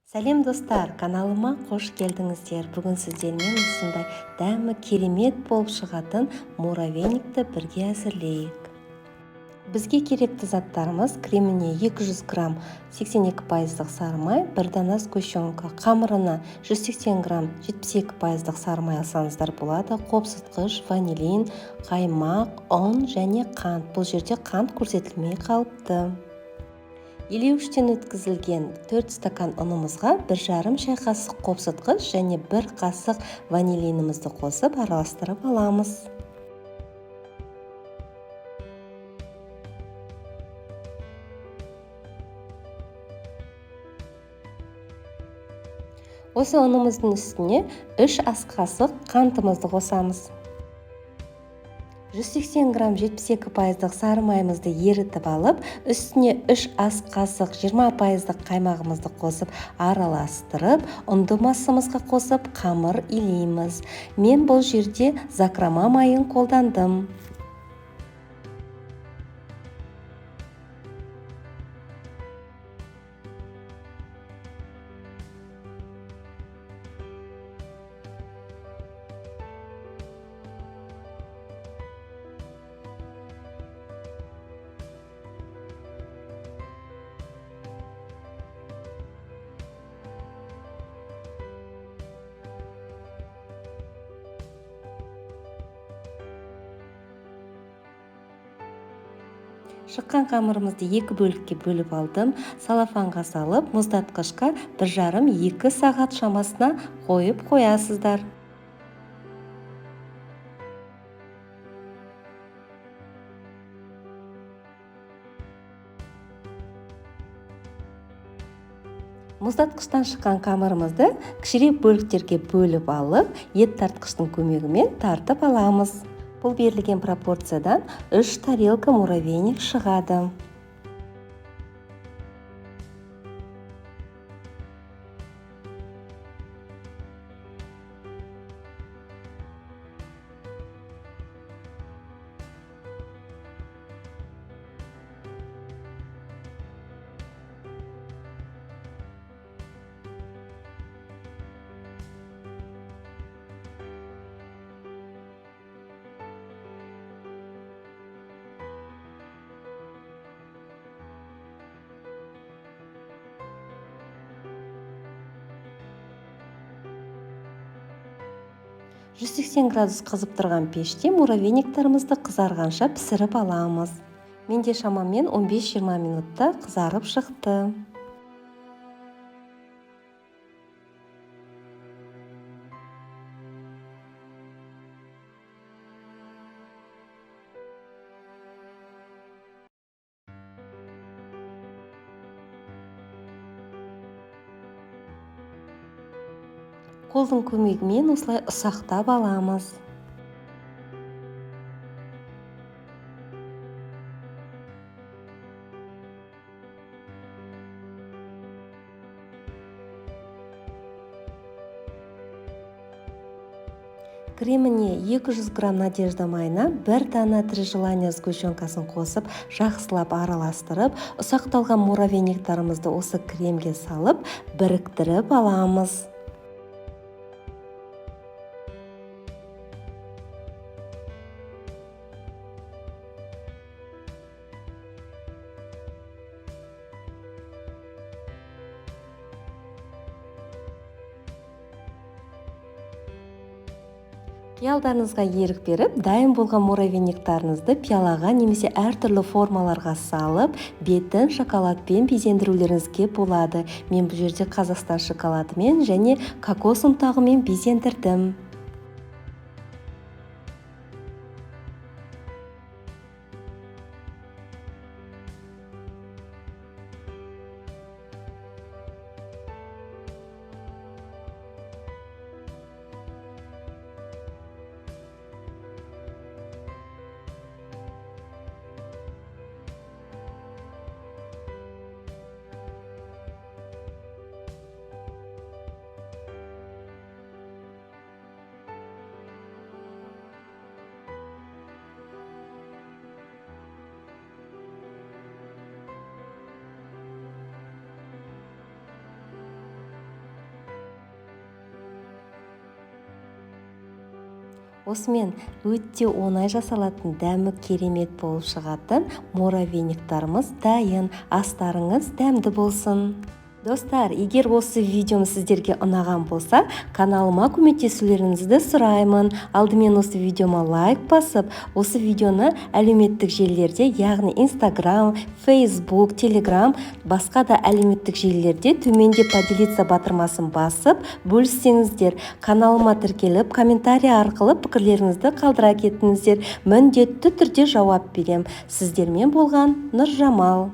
Сәлем достар, каналыма қош келдіңіздер. Бүгін сіздермен осындай дәмі керемет болып шығатын муравейникті бірге әзірлейік. Бізге керекті заттарымыз: креміне 200 грамм 82% сары май, 1 дана сгущенка, қамырына 180 грамм 72% сары май алсаңыздар болады, қопсытқыш, ванилин, қаймақ, ұн және қант. Бұл жерде қант көрсетілмей қалыпты. Елеуіштен өткізілген 4 стакан ұнымызға 1,5 шай қасық қопсытқыш және 1 қасық ванилинімізді қосып араластырып аламыз. Осы ұнымыздың үстіне 3 ас қасық қантымызды қосамыз. 180 грамм 72% сары майымызды ерітіп алып, үстіне 3 ас қасық 20% қаймағымызды қосып араластырып, ұнды массамызға қосып қамыр илейміз. Мен бұл жерде закрома майын қолдандым. Шыққан қамырымызды 2 бөлікке бөліп алдым. Салафанға салып, мұздатқышқа 1,5-2 сағат шамасына қойып қоясыздар. Мұздатқыштан шыққан қамырымызды кішірек бөліктерге бөліп алып, ет тартқыштың көмегімен тартып аламыз. Бұл берілген пропорциядан 3 тарелка муравейник шығады. «180 градус қызып тұрған пеште муравейниктарымызды қызарғанша пісіріп аламыз. Менде шамамен 15-20 минутта қызарып шықты. Қолдың көмегімен осылай ұсақтап аламыз. Креміне 200 грамм надежда майына 1 дана 3 желания сгущенкасын қосып, жақсылап араластырып, ұсақталған муравейниктарымызды осы кремге салып, біріктіріп аламыз. Қиялдарыңызға ерік беріп, дайын болған муравейниктарыңызды пиалаға немесе әртүрлі формаларға салып, бетін шоколадпен безендірулеріңізге болады. Мен бұл жерде Қазақстан шоколадымен және кокос ұнтағымен безендірдім. Осымен өте оңай жасалатын дәмі керемет болып шығатын муравейниктарымыз дайын. Астарыңыз дәмді болсын. Достар, егер осы видеом сіздерге ұнаған болса, каналыма көмектесулеріңізді сұраймын. Алдымен осы видеома лайк басып, осы видеоны әлеуметтік желілерде, яғни Instagram, Facebook, Telegram, басқа да әлеуметтік желілерде төменде поделиться батырмасын басып, бөліссеңіздер, каналыма тіркеліп, комментарий арқылы пікірлеріңізді қалдыра кетіңіздер. Міндетті түрде жауап берем. Сіздермен болған Нұржамал.